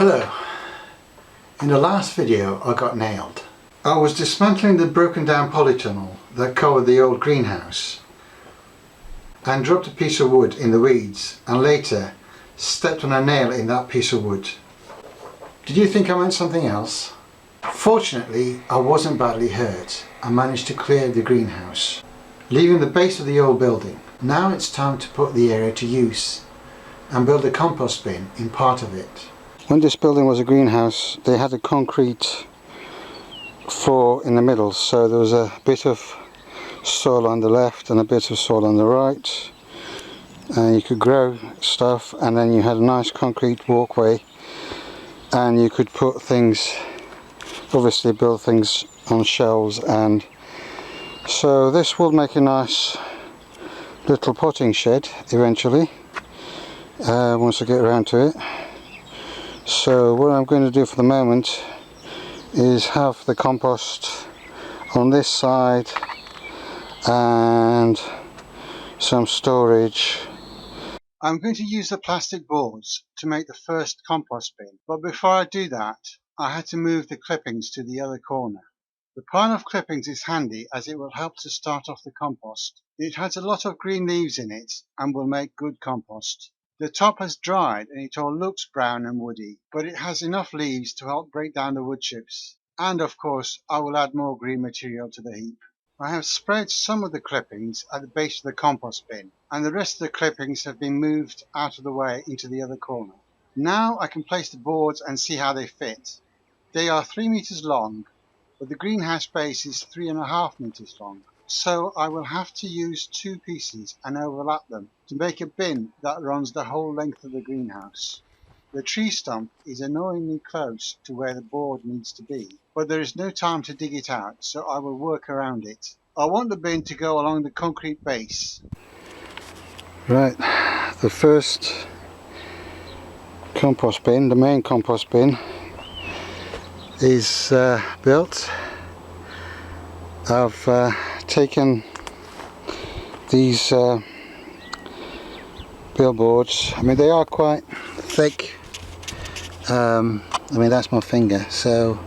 Hello. In the last video I got nailed. I was dismantling the broken down polytunnel that covered the old greenhouse and dropped a piece of wood in the weeds and later stepped on a nail in that piece of wood. Did you think I meant something else? Fortunately I wasn't badly hurt and managed to clear the greenhouse, leaving the base of the old building. Now it's time to put the area to use and build a compost bin in part of it. When this building was a greenhouse, they had a concrete floor in the middle, so there was a bit of soil on the left and a bit of soil on the right, and you could grow stuff, and then you had a nice concrete walkway and you could put things, obviously build things on shelves, and so this will make a nice little potting shed eventually once I get around to it. So what I'm going to do for the moment is have the compost on this side and some storage. I'm going to use the plastic boards to make the first compost bin, but before I do that I had to move the clippings to the other corner. The pile of clippings is handy as it will help to start off the compost. It has a lot of green leaves in it and will make good compost. The top has dried and it all looks brown and woody, but it has enough leaves to help break down the wood chips. And of course I will add more green material to the heap. I have spread some of the clippings at the base of the compost bin, and the rest of the clippings have been moved out of the way into the other corner. Now I can place the boards and see how they fit. They are 3 meters long, but the greenhouse base is 3.5 meters long. So I will have to use 2 pieces and overlap them to make a bin that runs the whole length of the greenhouse. The tree stump is annoyingly close to where the board needs to be, but there is no time to dig it out, so I will work around it. I want the bin to go along the concrete base. Right, the first compost bin, the main compost bin, is built. I've taken these billboards. I mean, they are quite thick. I mean, that's my finger, so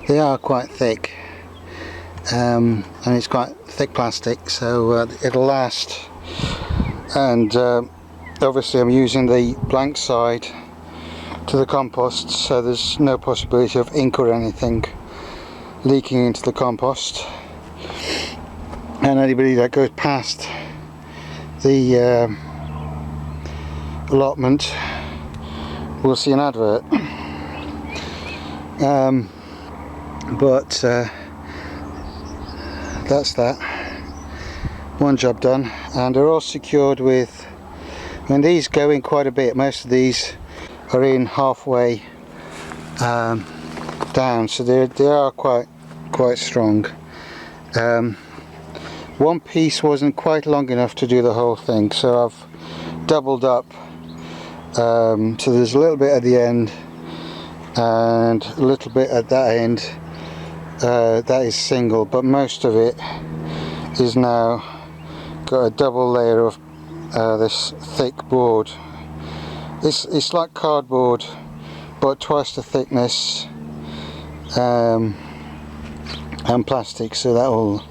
they are quite thick, and it's quite thick plastic, so it'll last. And obviously I'm using the blank side to the compost, so there's no possibility of ink or anything leaking into the compost, and anybody that goes past the allotment will see an advert. But that's that. One job done, and they're all secured with, I mean, these go in quite a bit. Most of these are in halfway down, so they are quite strong. One piece wasn't quite long enough to do the whole thing, so I've doubled up, so there's a little bit at the end and a little bit at that end. That is single, but most of it is now got a double layer of this thick board. It's like cardboard, but twice the thickness, and plastic, so that'll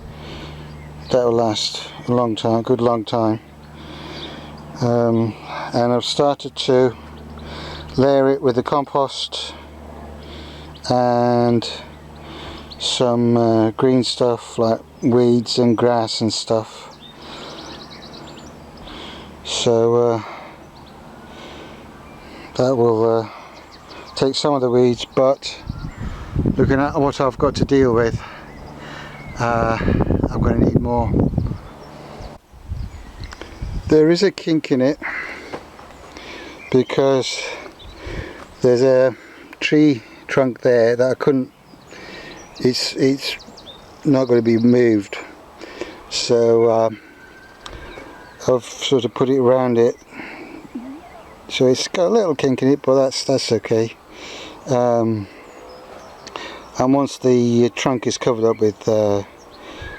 last a long time, good long time. And I've started to layer it with the compost and some green stuff like weeds and grass and stuff. So that will take some of the weeds, but looking at what I've got to deal with, I'm going to need more. There is a kink in it because there's a tree trunk there that I couldn't, it's not going to be moved, so I've sort of put it around it, so it's got a little kink in it, but that's okay. And once the trunk is covered up with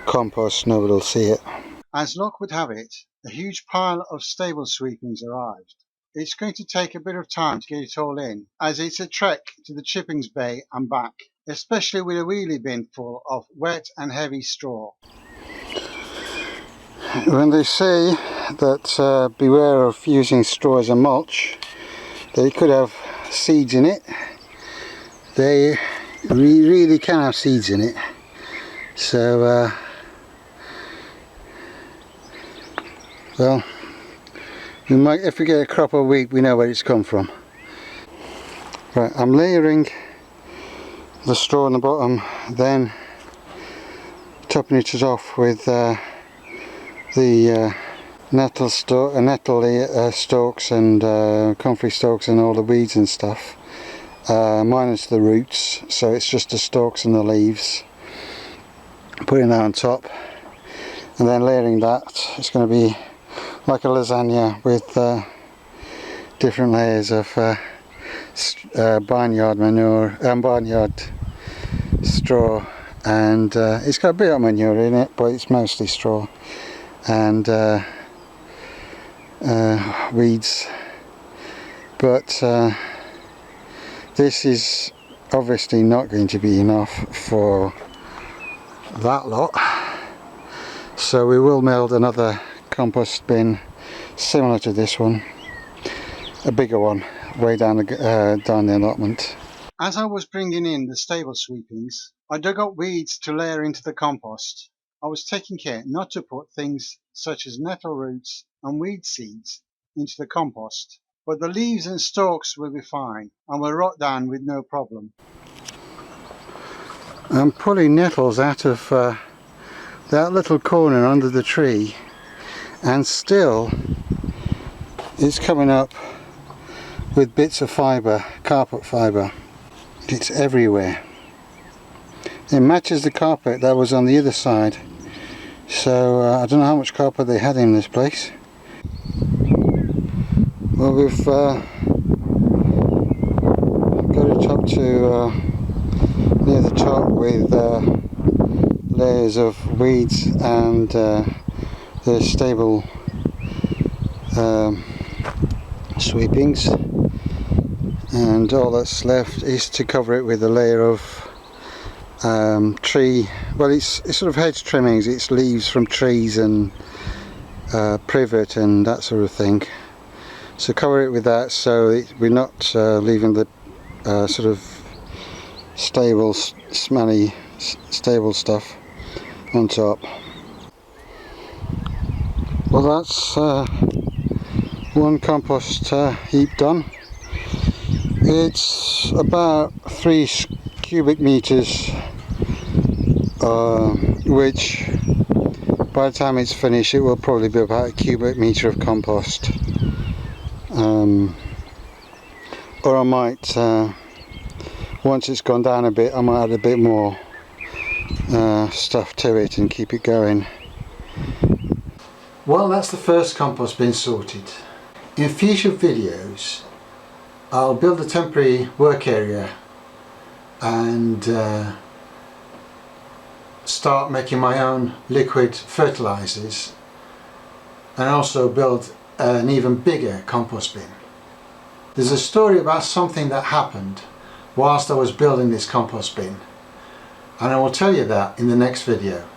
compost, nobody will see it. As luck would have it, a huge pile of stable sweepings arrived. it's going to take a bit of time to get it all in, as it's a trek to the chippings bay and back, especially with a wheelie bin full of wet and heavy straw. When they say that beware of using straw as a mulch, that it could have seeds in it, they really can have seeds in it. So well, we might, if we get a crop of wheat, we know where it's come from. Right, I'm layering the straw on the bottom, then topping it off with the nettle stalks and comfrey stalks and all the weeds and stuff, minus the roots, so it's just the stalks and the leaves. Putting that on top and then layering that. It's going to be like a lasagna with different layers of barnyard manure and barnyard straw, and it's got a bit of manure in it, but it's mostly straw and weeds. But this is obviously not going to be enough for that lot, so we will build another compost bin similar to this one, a bigger one, way down the allotment. As I was bringing in the stable sweepings, I dug up weeds to layer into the compost. I was taking care not to put things such as nettle roots and weed seeds into the compost, but the leaves and stalks will be fine and will rot down with no problem. I'm pulling nettles out of that little corner under the tree, and still it's coming up with bits of fibre, carpet fibre. It's everywhere. It matches the carpet that was on the other side, so I don't know how much carpet they had in this place. Well, we've got it up to near the top with layers of weeds and the stable sweepings, and all that's left is to cover it with a layer of tree, well, it's sort of hedge trimmings, it's leaves from trees and privet and that sort of thing. So cover it with that, so we're not leaving the sort of stable, smelly stable stuff on top. Well, that's one compost heap done. It's about 3 cubic meters, which by the time it's finished it will probably be about a cubic meter of compost. Or I might, once it's gone down a bit, I might add a bit more stuff to it and keep it going. Well, that's the first compost bin sorted. In future videos I'll build a temporary work area and start making my own liquid fertilizers, and also build an even bigger compost bin. There's a story about something that happened whilst I was building this compost bin, and I will tell you that in the next video.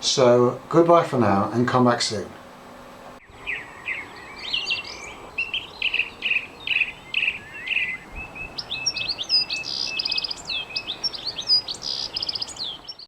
So goodbye for now and come back soon.